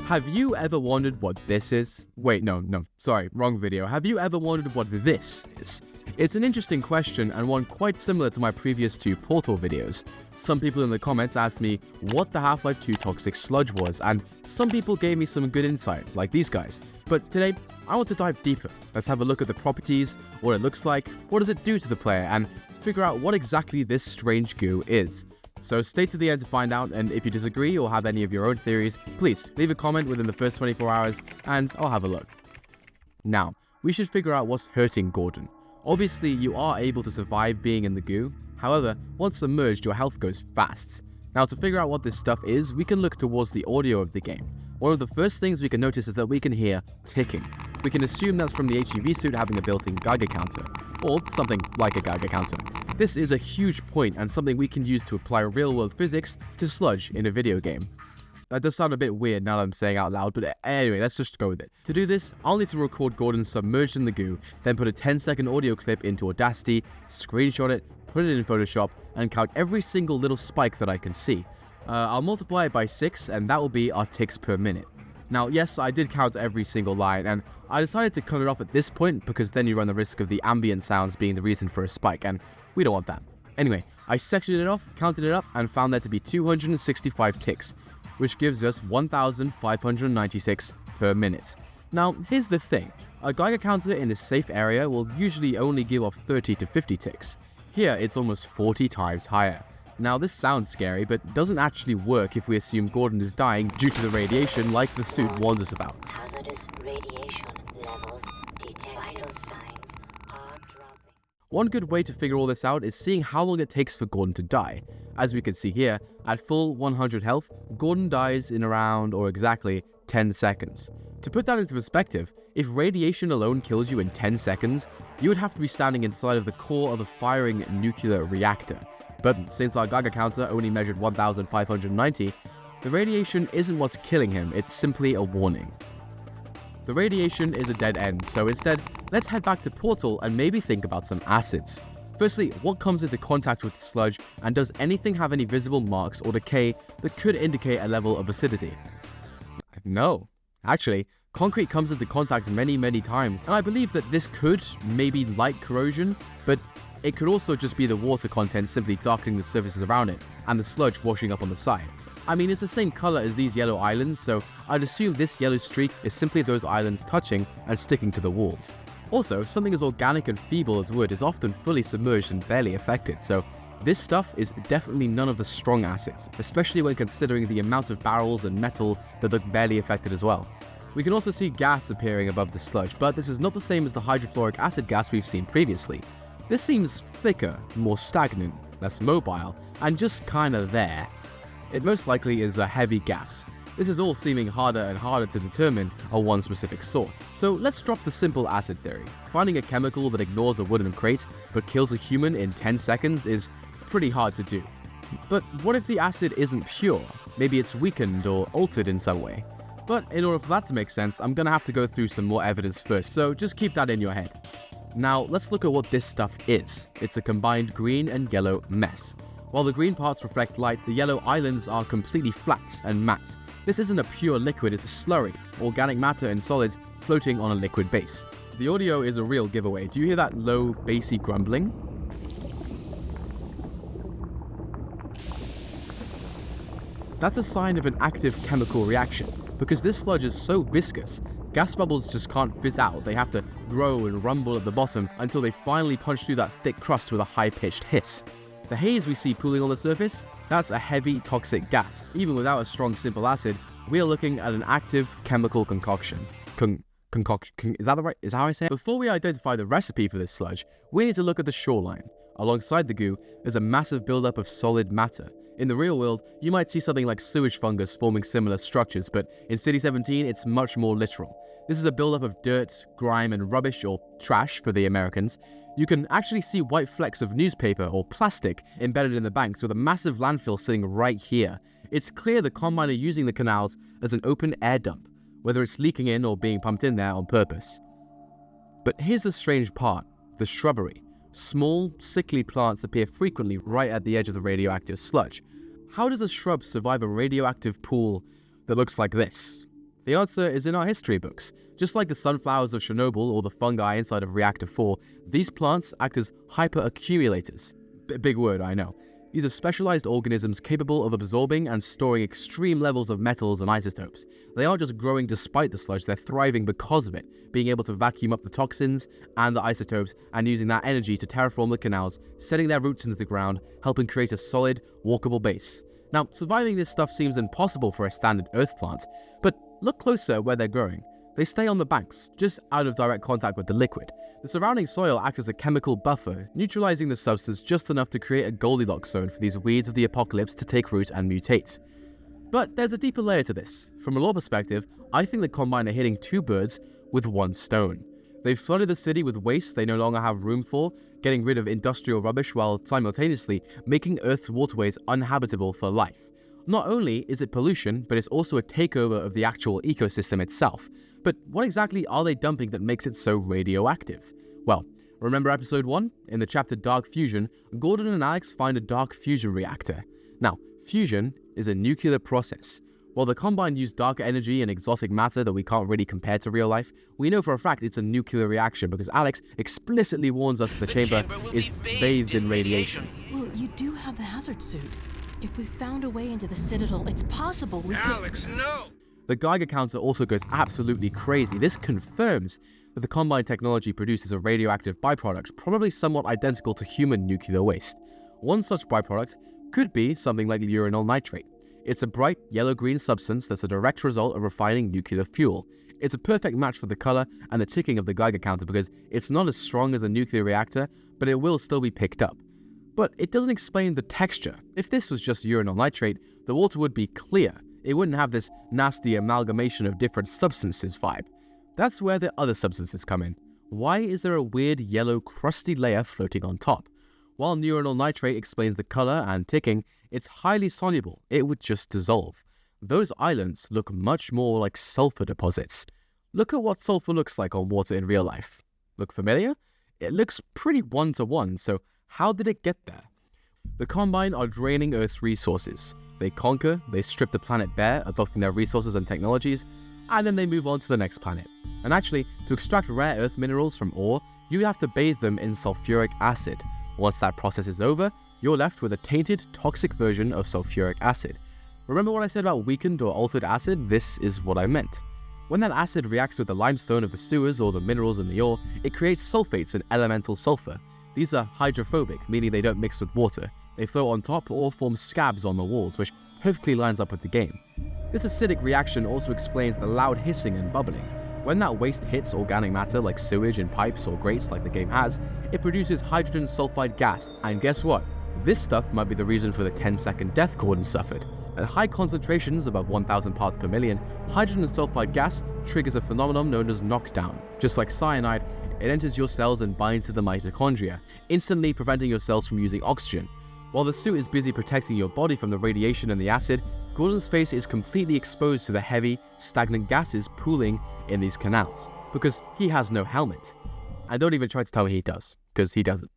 Have you ever wondered what this is? Wait, no, sorry, wrong video. Have you ever wondered what this is? It's an interesting question and one quite similar to my previous 2 Portal videos. Some people in the comments asked me what the Half-Life 2 toxic sludge was, and some people gave me some good insight, like these guys. But today, I want to dive deeper. Let's have a look at the properties, what it looks like, what does it do to the player, and figure out what exactly this strange goo is. So stay to the end to find out, and if you disagree or have any of your own theories, please leave a comment within the first 24 hours and I'll have a look. Now, we should figure out what's hurting Gordon. Obviously, you are able to survive being in the goo. However, once submerged, your health goes fast. Now, to figure out what this stuff is, we can look towards the audio of the game. One of the first things we can notice is that we can hear ticking. We can assume that's from the HEV suit having a built-in Geiger counter, or something like a Geiger counter. This is a huge point and something we can use to apply real-world physics to sludge in a video game. That does sound a bit weird now that I'm saying out loud, but anyway, let's just go with it. To do this, I'll need to record Gordon submerged in the goo, then put a 10-second audio clip into Audacity, screenshot it, put it in Photoshop, and count every single little spike that I can see. I'll multiply it by 6, and that will be our ticks per minute. Now, yes, I did count every single line, and I decided to cut it off at this point because then you run the risk of the ambient sounds being the reason for a spike, and we don't want that. Anyway, I sectioned it off, counted it up, and found there to be 265 ticks, which gives us 1,596 per minute. Now, here's the thing. A Geiger counter in a safe area will usually only give off 30 to 50 ticks. Here, it's almost 40 times higher. Now, this sounds scary, but doesn't actually work if we assume Gordon is dying due to the radiation like the suit warns us about. Hazardous radiation levels detected. Vital signs are dropping. One good way to figure all this out is seeing how long it takes for Gordon to die. As we can see here, at full 100 health, Gordon dies in around or exactly 10 seconds. To put that into perspective, if radiation alone kills you in 10 seconds, you would have to be standing inside of the core of a firing nuclear reactor. But since our Geiger counter only measured 1,590, the radiation isn't what's killing him, it's simply a warning. The radiation is a dead end, so instead, let's head back to Portal and maybe think about some acids. Firstly, what comes into contact with sludge, and does anything have any visible marks or decay that could indicate a level of acidity? No. Actually, concrete comes into contact many times, and I believe that this could maybe light corrosion, but it could also just be the water content simply darkening the surfaces around it, and the sludge washing up on the side. I mean, it's the same color as these yellow islands, so I'd assume this yellow streak is simply those islands touching and sticking to the walls. Also, something as organic and feeble as wood is often fully submerged and barely affected, so this stuff is definitely none of the strong acids, especially when considering the amount of barrels and metal that look barely affected as well. We can also see gas appearing above the sludge, but this is not the same as the hydrofluoric acid gas we've seen previously. This seems thicker, more stagnant, less mobile, and just kinda there. It most likely is a heavy gas. This is all seeming harder and harder to determine on one specific source. So let's drop the simple acid theory. Finding a chemical that ignores a wooden crate but kills a human in 10 seconds is pretty hard to do. But what if the acid isn't pure? Maybe it's weakened or altered in some way. But in order for that to make sense, I'm gonna have to go through some more evidence first, so just keep that in your head. Now, let's look at what this stuff is. It's a combined green and yellow mess. While the green parts reflect light, the yellow islands are completely flat and matte. This isn't a pure liquid, it's a slurry, organic matter and solids floating on a liquid base. The audio is a real giveaway. Do you hear that low, bassy grumbling? That's a sign of an active chemical reaction. Because this sludge is so viscous, gas bubbles just can't fizz out. They have to grow and rumble at the bottom until they finally punch through that thick crust with a high-pitched hiss. The haze we see pooling on the surface, that's a heavy toxic gas. Even without a strong simple acid, we are looking at an active chemical concoction. Is that right? Is that how I say it? Before we identify the recipe for this sludge, we need to look at the shoreline. Alongside the goo, there's a massive buildup of solid matter. In the real world, you might see something like sewage fungus forming similar structures, but in City 17, it's much more literal. This is a buildup of dirt, grime, and rubbish, or trash for the Americans. You can actually see white flecks of newspaper or plastic embedded in the banks with a massive landfill sitting right here. It's clear the Combine are using the canals as an open air dump, whether it's leaking in or being pumped in there on purpose. But here's the strange part, the shrubbery. Small, sickly plants appear frequently right at the edge of the radioactive sludge. How does a shrub survive a radioactive pool that looks like this? The answer is in our history books. Just like the sunflowers of Chernobyl or the fungi inside of Reactor 4, these plants act as hyperaccumulators. Big word, I know. These are specialized organisms capable of absorbing and storing extreme levels of metals and isotopes. They aren't just growing despite the sludge, they're thriving because of it, being able to vacuum up the toxins and the isotopes and using that energy to terraform the canals, setting their roots into the ground, helping create a solid, walkable base. Now, surviving this stuff seems impossible for a standard earth plant, but look closer where they're growing. They stay on the banks, just out of direct contact with the liquid. The surrounding soil acts as a chemical buffer, neutralizing the substance just enough to create a Goldilocks zone for these weeds of the apocalypse to take root and mutate. But there's a deeper layer to this. From a lore perspective, I think the Combine are hitting two birds with one stone. They've flooded the city with waste they no longer have room for, getting rid of industrial rubbish while simultaneously making Earth's waterways uninhabitable for life. Not only is it pollution, but it's also a takeover of the actual ecosystem itself. But what exactly are they dumping that makes it so radioactive? Well, remember episode 1? In the chapter Dark Fusion, Gordon and Alex find a dark fusion reactor. Now, fusion is a nuclear process. While the Combine use dark energy and exotic matter that we can't really compare to real life, we know for a fact it's a nuclear reaction because Alex explicitly warns us the chamber is bathed in radiation. Well, you do have the hazard suit. If we found a way into the Citadel, it's possible we could— Alex, no! The Geiger counter also goes absolutely crazy. This confirms that the Combine technology produces a radioactive byproduct, probably somewhat identical to human nuclear waste. One such byproduct could be something like uranyl nitrate. It's a bright yellow-green substance that's a direct result of refining nuclear fuel. It's a perfect match for the color and the ticking of the Geiger counter because it's not as strong as a nuclear reactor, but it will still be picked up. But it doesn't explain the texture. If this was just uranyl nitrate, the water would be clear. It wouldn't have this nasty amalgamation of different substances vibe. That's where the other substances come in. Why is there a weird yellow crusty layer floating on top? While uranyl nitrate explains the color and ticking, it's highly soluble. It would just dissolve. Those islands look much more like sulfur deposits. Look at what sulfur looks like on water in real life. Look familiar? It looks pretty one-to-one, so how did it get there? The Combine are draining Earth's resources. They conquer, they strip the planet bare, adopting their resources and technologies, and then they move on to the next planet. And actually, to extract rare earth minerals from ore, you have to bathe them in sulfuric acid. Once that process is over, you're left with a tainted, toxic version of sulfuric acid. Remember what I said about weakened or altered acid? This is what I meant. When that acid reacts with the limestone of the sewers or the minerals in the ore, it creates sulfates and elemental sulfur. These are hydrophobic, meaning they don't mix with water. They float on top or form scabs on the walls, which perfectly lines up with the game. This acidic reaction also explains the loud hissing and bubbling. When that waste hits organic matter like sewage in pipes or grates like the game has, it produces hydrogen sulfide gas, and guess what? This stuff might be the reason for the 10-second death Gordon suffered. At high concentrations above 1000 parts per million, hydrogen sulfide gas triggers a phenomenon known as knockdown. Just like cyanide, it enters your cells and binds to the mitochondria, instantly preventing your cells from using oxygen. While the suit is busy protecting your body from the radiation and the acid, Gordon's face is completely exposed to the heavy, stagnant gases pooling in these canals, because he has no helmet. And don't even try to tell me he does, because he doesn't.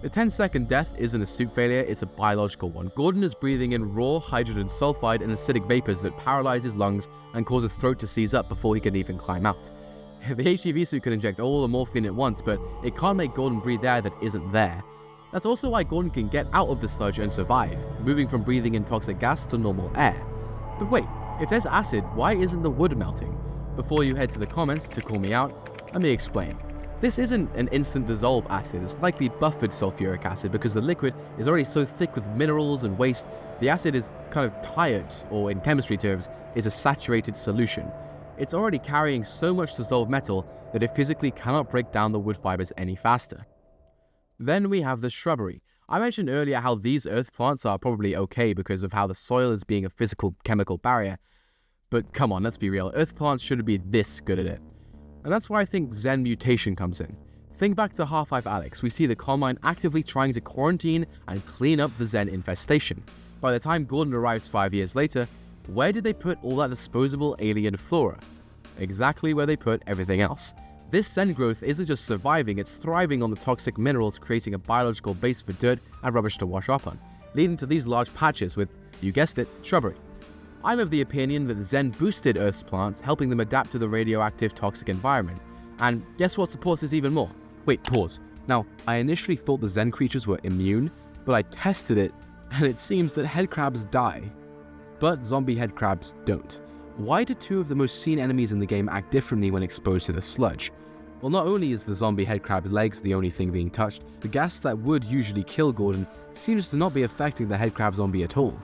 The 10-second death isn't a suit failure, it's a biological one. Gordon is breathing in raw hydrogen sulfide and acidic vapors that paralyze his lungs and cause his throat to seize up before he can even climb out. The HEV suit can inject all the morphine at once, but it can't make Gordon breathe air that isn't there. That's also why Gordon can get out of the sludge and survive, moving from breathing in toxic gas to normal air. But wait, if there's acid, why isn't the wood melting? Before you head to the comments to call me out, let me explain. This isn't an instant dissolve acid, it's likely buffered sulfuric acid because the liquid is already so thick with minerals and waste, the acid is kind of tired, or in chemistry terms, is a saturated solution. It's already carrying so much dissolved metal that it physically cannot break down the wood fibers any faster. Then we have the shrubbery. I mentioned earlier how these earth plants are probably okay because of how the soil is being a physical chemical barrier. But come on, let's be real, earth plants shouldn't be this good at it. And that's where I think Zen mutation comes in. Think back to Half-Life Alyx, we see the Combine actively trying to quarantine and clean up the Zen infestation. By the time Gordon arrives 5 years later, where did they put all that disposable alien flora? Exactly where they put everything else. This Zen growth isn't just surviving, it's thriving on the toxic minerals, creating a biological base for dirt and rubbish to wash up on, leading to these large patches with, you guessed it, shrubbery. I'm of the opinion that the Zen boosted Earth's plants, helping them adapt to the radioactive toxic environment. And guess what supports this even more? Wait, pause. Now, I initially thought the Zen creatures were immune, but I tested it, and it seems that headcrabs die. But zombie headcrabs don't. Why do two of the most seen enemies in the game act differently when exposed to the sludge? Well, not only is the zombie headcrab legs the only thing being touched, the gas that would usually kill Gordon seems to not be affecting the headcrab zombie at all.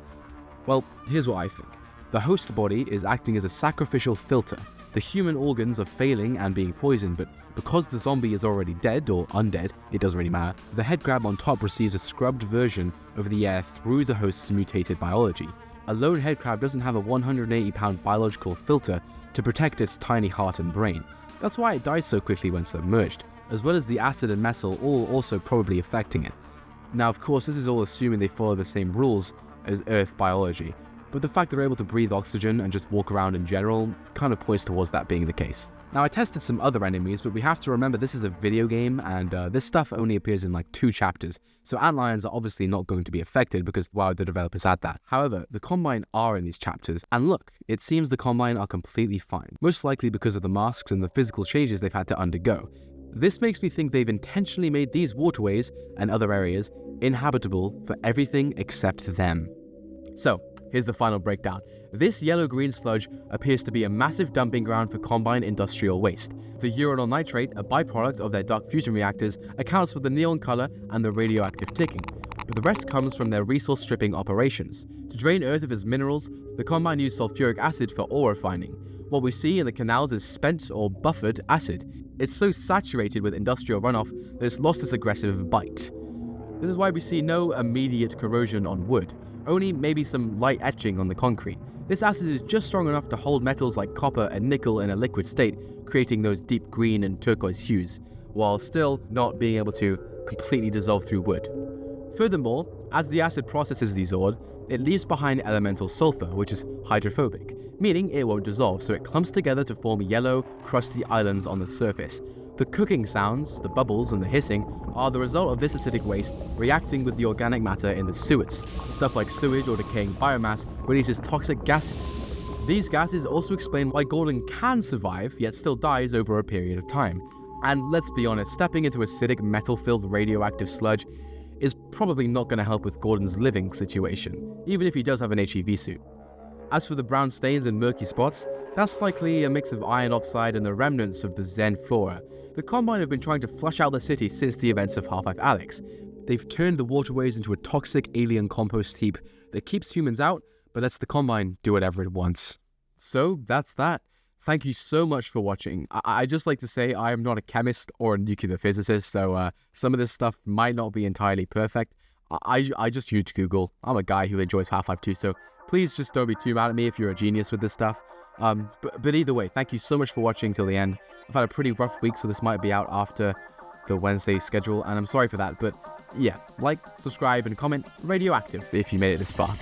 Well, here's what I think. The host body is acting as a sacrificial filter. The human organs are failing and being poisoned, but because the zombie is already dead or undead, it doesn't really matter, the headcrab on top receives a scrubbed version of the air through the host's mutated biology. A lone headcrab doesn't have a 180-pound biological filter to protect its tiny heart and brain. That's why it dies so quickly when submerged, as well as the acid and metal all also probably affecting it. Now, of course, this is all assuming they follow the same rules as Earth biology, but the fact they're able to breathe oxygen and just walk around in general kind of points towards that being the case. Now, I tested some other enemies, but we have to remember this is a video game, and this stuff only appears in like 2 chapters, so antlions are obviously not going to be affected because why would the developers add that? However, the Combine are in these chapters, and look, it seems the Combine are completely fine, most likely because of the masks and the physical changes they've had to undergo. This makes me think they've intentionally made these waterways and other areas inhabitable for everything except them. So, here's the final breakdown. This yellow-green sludge appears to be a massive dumping ground for Combine industrial waste. The uranyl nitrate, a byproduct of their dark fusion reactors, accounts for the neon color and the radioactive ticking, but the rest comes from their resource stripping operations. To drain Earth of its minerals, the Combine use sulfuric acid for ore refining. What we see in the canals is spent or buffered acid. It's so saturated with industrial runoff that it's lost its aggressive bite. This is why we see no immediate corrosion on wood, only maybe some light etching on the concrete. This acid is just strong enough to hold metals like copper and nickel in a liquid state, creating those deep green and turquoise hues, while still not being able to completely dissolve through wood. Furthermore, as the acid processes these ores, it leaves behind elemental sulfur, which is hydrophobic, meaning it won't dissolve, so it clumps together to form yellow, crusty islands on the surface. The cooking sounds, the bubbles and the hissing, are the result of this acidic waste reacting with the organic matter in the sewers. Stuff like sewage or decaying biomass releases toxic gases. These gases also explain why Gordon can survive, yet still dies over a period of time. And let's be honest, stepping into acidic, metal-filled radioactive sludge is probably not going to help with Gordon's living situation, even if he does have an HEV suit. As for the brown stains and murky spots, that's likely a mix of iron oxide and the remnants of the Zen flora. The Combine have been trying to flush out the city since the events of Half-Life Alyx. They've turned the waterways into a toxic alien compost heap that keeps humans out, but lets the Combine do whatever it wants. So that's that. Thank you so much for watching. I just like to say I am not a chemist or a nuclear physicist, so some of this stuff might not be entirely perfect. I just use Google. I'm a guy who enjoys Half-Life 2, so please just don't be too mad at me if you're a genius with this stuff. But either way, thank you so much for watching till the end. I've had a pretty rough week, so this might be out after the Wednesday schedule, and I'm sorry for that, but yeah, like, subscribe, and comment radioactive if you made it this far.